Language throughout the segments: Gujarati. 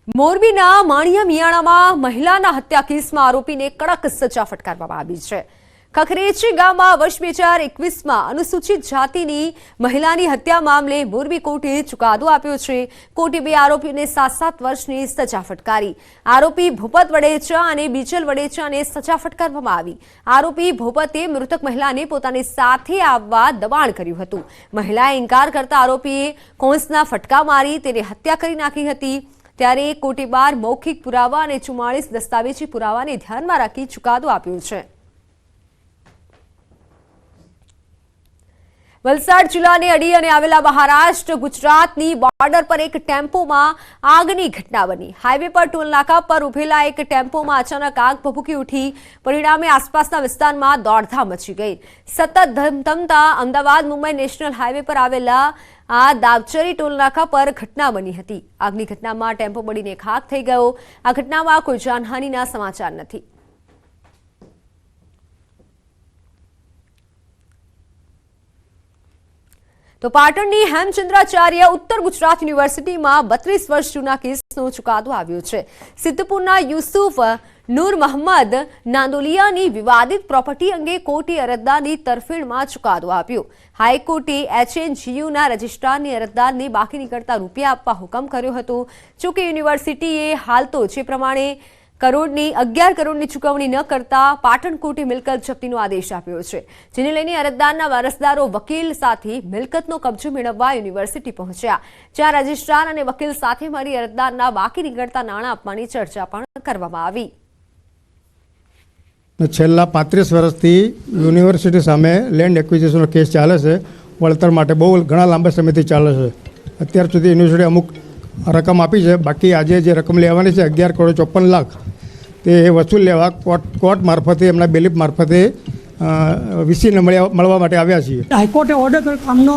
મોરબીના માણિયા મિયાણામાં મહિલાના હત્યા કેસમાં આરોપીને કડક સજા ફટકારવામાં આવી છે। ખખરેચી ગામમાં વર્ષ 2021માં અનુસૂચિત જાતિની મહિલાની હત્યા મામલે મોરબી કોર્ટે ચુકાદો આપ્યો છે। કોર્ટે બે આરોપીઓને 7-7 વર્ષની સજા ફટકારી। આરોપી ભૂપત વડેચા અને બીજલ વડેચાને સજા ફટકારવામાં આવી। આરોપી ભૂપતે મૃતક મહિલાને પોતાની સાથે આવવા દબાણ કર્યું હતું। મહિલાએ ઇનકાર કરતા આરોપીએ કોંસના ફટકા મારી તેને હત્યા કરી નાખી હતી। ત્યારે કોર્ટે 12 મૌખિક પુરાવા અને 44 દસ્તાવેજી પુરાવાને ધ્યાનમાં રાખી ચુકાદો આપ્યો છે। વલસાડ જિલ્લાને અડી અને આવેલા મહારાષ્ટ્ર ગુજરાતની બોર્ડર પર એક ટેમ્પોમાં આગની ઘટના બની। હાઈવે પર ટોલ નાકા પર ઉભેલા એક ટેમ્પોમાં અચાનક આગ ભભૂકી ઉઠી। પરિણામે આસપાસના વિસ્તારમાં દોડધામ મચી ગઈ। સતત ધમધમતા અમદાવાદ મુંબઈ નેશનલ હાઈવે પર આવેલા આ દાવચરી ટોલ નાકા પર ઘટના બની હતી। આગની ઘટનામાં ટેમ્પો બળીને ખાખ થઈ ગયો। આ ઘટનામાં કોઈ જાનહાનિના સમાચાર નથી। તો પાટણની હેમચંદ્રાચાર્ય ઉત્તર ગુજરાત યુનિવર્સિટીમાં 32 વર્ષ જૂના કેસનો ચુકાદો આવ્યો છે। સિદ્ધપુરના યુસુફ નૂર મહમ્મદ નાંદોલિયાની વિવાદિત પ્રોપર્ટી અંગે કોર્ટે અરજદારની તરફેણમાં ચુકાદો આપ્યો। હાઈકોર્ટે HNGUના રજિસ્ટ્રારને અરજદારને બાકી નીકળતા રૂપિયા આપવા હુકમ કર્યો હતો। જોકે યુનિવર્સિટીએ હાલ તો જે પ્રમાણે 11 કરોડની ચૂકવણી ન કરતા પાટણ કોર્ટે મિલકત જપ્તીનો આદેશ આપ્યો છે, જેને લઈને અરજદારના વારસદારો વકીલ સાથે મિલકતનો કબજો મેળવવા યુનિવર્સિટી પહોંચ્યા, જ્યાં રજિસ્ટ્રાર અને વકીલ સાથે મળી અરજદારના બાકી નીકળતા નાણાં આપવાની ચર્ચા પણ કરવામાં આવી। છેલ્લા 35 વર્ષથી યુનિવર્સિટી સામે લેન્ડ એક્વિઝિશનનો કેસ ચાલે છે। વળતર માટે બહુ ઘણા લાંબા સમયથી ચાલે છે। અત્યાર સુધી યુનિવર્સિટી અમુક રકમ આપી છે, બાકી આજે જે રકમ લેવાની છે 11 કરોડ 54 લાખ તે વસૂલ લેવા કોર્ટ મારફતે એમના બેલીફ મારફતે વીસીને મળવા માટે આવ્યા છીએ। હાઈકોર્ટે ઓર્ડર કર્યો કામનો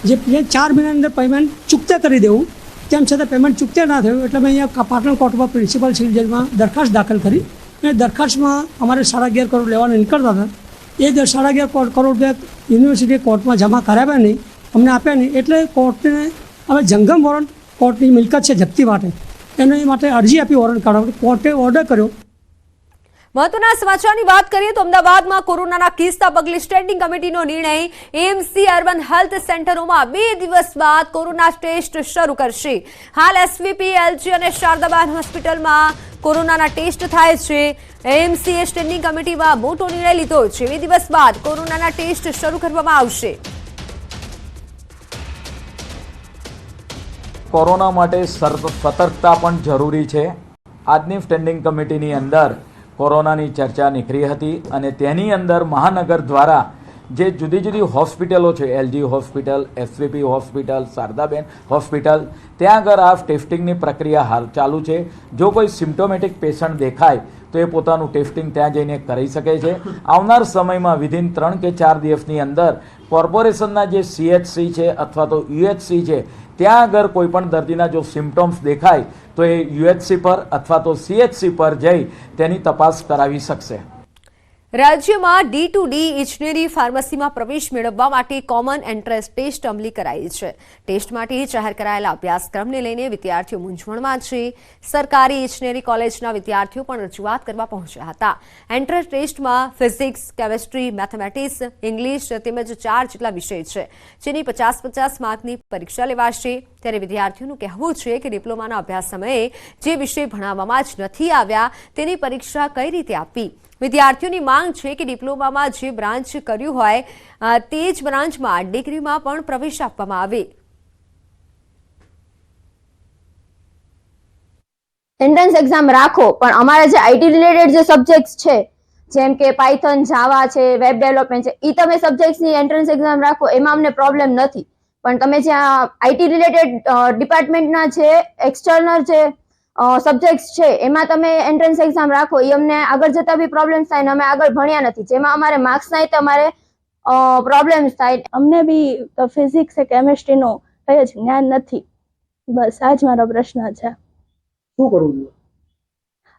જે 4 મહિનાની અંદર પેમેન્ટ ચૂકતે કરી દેવું, તેમ છતાં પેમેન્ટ ચૂકતે ના થયું એટલે મેં અહીંયા પાટણ કોર્ટમાં પ્રિન્સિપલ સિવિલ જજમાં દરખાસ્ત દાખલ કરી અને દરખાસ્તમાં અમારે 11.5 કરોડ લેવાના નીકળતા હતા। એ 11.5 કરોડ રૂપિયા યુનિવર્સિટી કોર્ટમાં જમા કરાવ્યા નહીં, અમને આપ્યા નહીં, એટલે કોર્ટને હવે જંગમ વોરંટ કોર્ટની મિલકત છે જપ્તી માટે એના માટે અરજી આપી વોરંટ કાઢવા। કોર્ટે ઓર્ડર કર્યો। મહત્વના સમાચારની વાત કરીએ તો અમદાવાદમાં કોરોનાના કેસના પગલે સ્ટેન્ડિંગ કમિટીનો નિર્ણય। એએમસી અર્બન હેલ્થ સેન્ટરોમાં 2 દિવસ બાદ કોરોના ટેસ્ટ શરૂ કરશે। હાલ એસવીપી, એલજી અને શારદાબાદ હોસ્પિટલમાં કોરોનાના ટેસ્ટ થાય છે। એએમસીએ સ્ટેન્ડિંગ કમિટીમાં મોટો નિર્ણય લીધો છે। 2 દિવસ બાદ કોરોનાના ટેસ્ટ શરૂ કરવામાં આવશે। કોરોના માટે સતર્કતા પણ જરૂરી છે। આજની સ્ટેન્ડિંગ કમિટીની અંદર કોરોનાની ચર્ચા નીકળી હતી અને તેની અંદર મહાનગર દ્વારા જે જુદી જુદી હોસ્પિટલો છે, LG hospital, SVP hospital, Shardaben hospital, ત્યાં આગળ આ ટેસ્ટિંગની પ્રક્રિયા હાલ ચાલુ છે। જો કોઈ સિમ્ટોમેટિક પેશન્ટ દેખાય તો એ પોતાનું ટેસ્ટિંગ ત્યાં જઈને કરી શકે છે। આવનાર સમયમાં વિધિન 3 કે 4 દિવસની અંદર કોર્પોરેશનના જે CHC છે અથવા તો UHC છે ત્યાં આગળ કોઈ પણ દર્દીના જો સિમ્ટમ્સ દેખાય તો એ UHC પર અથવા તો CHC પર જઈ તેની તપાસ કરાવી શકશે। રાજ્યમાં D2D ઇજનેરી ફાર્મસીમાં પ્રવેશ મેળવવા માટે કોમન એન્ટ્રન્સ ટેસ્ટ અમલી કરાઈ છે। ટેસ્ટ માટે જાહેર કરાયેલા અભ્યાસક્રમને લઈને વિદ્યાર્થીઓ મૂંઝવણમાં છે। સરકારી ઇજનેરી કોલેજના વિદ્યાર્થીઓ પણ રજૂઆત કરવા પહોંચ્યા હતા। એન્ટ્રન્સ ટેસ્ટમાં ફિઝિક્સ, કેમેસ્ટ્રી, મેથેમેટિક્સ, ઇંગ્લિશ તેમજ 4 જેટલા વિષય છે, જેની 50-50 માર્કની પરીક્ષા લેવાશે। ત્યારે વિદ્યાર્થીઓનું કહેવું છે કે ડિપ્લોમાના અભ્યાસ સમયે જે વિષય ભણાવવામાં જ નથી આવ્યા તેની પરીક્ષા કઈ રીતે આપવી। વિદ્યાર્થીઓની માંગ છે કે ડિપ્લોમામાં જે બ્રાન્ચ કર્યું હોય તે જ બ્રાન્ચમાં ડિગ્રીમાં પણ પ્રવેશ આપવામાં આવે। એન્ટ્રન્સ એક્ઝામ રાખો, પણ અમારા જે આઈટી રિલેટેડ જે સબ્જેક્ટ્સ છે જેમ કે પાયથન, જાવા છે, વેબ ડેવલપમેન્ટ છે, એ તમે સબ્જેક્ટ્સની એન્ટ્રન્સ એક્ઝામ રાખો એમાં અમને પ્રોબ્લેમ નથી, પણ તમે જ્યાં આઈટી રિલેટેડ ડિપાર્ટમેન્ટના જે એક્સટર્નલ જે સબ્જેક્ટ્સ છે એમાં તમે એન્ટ્રન્સ એક્ઝામ રાખો એ અમને આગળ જતા બી પ્રોબ્લેમ્સ થાય ને અમે આગળ ભણ્યા નથી, જેમાં અમારે માર્ક્સ ના તો અમારે પ્રોબ્લેમ્સ થાય। અમને બી ફિઝિક્સ કે કેમેસ્ટ્રીનું કંઈ જ જ્ઞાન નથી। બસ આ જ મારો પ્રશ્ન છે। શું કરવું જોઈએ?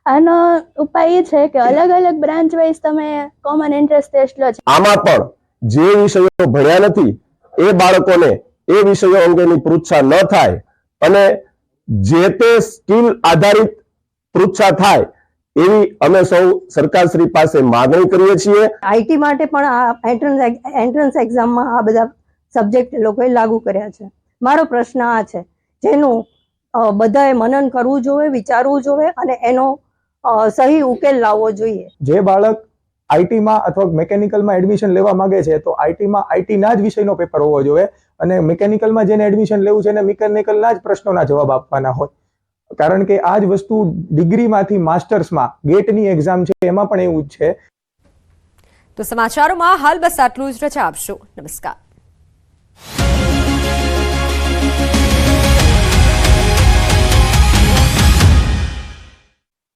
આનો ઉપાય એ છે કે અલગ અલગ બ્રાન્ચ વાઇઝ તમે કોમન એન્ટ્રન્સ ટેસ્ટ લો। આમાં પણ જે વિષયો ભણ્યા નથી એ બાળકોને એ વિષયો અંગેની પૃચ્છા ન થાય અને જે તે સ્કિલ આધારિત પૃચ્છા થાય એવી અમે સૌ સરકારશ્રી પાસે માંગણી કરીએ છીએ. આઈટી માટે પણ આ એન્ટ્રન્સ એક્ઝામમાં આ બધા સબ્જેક્ટ લોકોએ લાગુ કર્યા છે. મારો પ્રશ્ન આ છે જેનું બધાએ મનન કરવું જોઈએ, વિચારવું જોઈએ અને એનો સહી ઉકેલ લાવવો જોઈએ. જે બાળક આઈટીમાં અથવા મિકેનિકલમાં એડમિશન લેવા માંગે છે તો આઈટીમાં આઈટીના જ વિષયનો પેપર હોવો જોઈએ અને મિકેનિકલમાં જેને એડમિશન લેવું છે એને મિકેનિકલના જ પ્રશ્નોના જવાબ આપવાના હોય. કારણ કે આ જ વસ્તુ ડિગ્રીમાંથી માસ્ટર્સમાં ગેટની એક્ઝામ છે એમાં પણ એવું જ છે. તો સમાચારોમાં હાલ બસ આટલું જ. રજા આપશો. નમસ્કાર.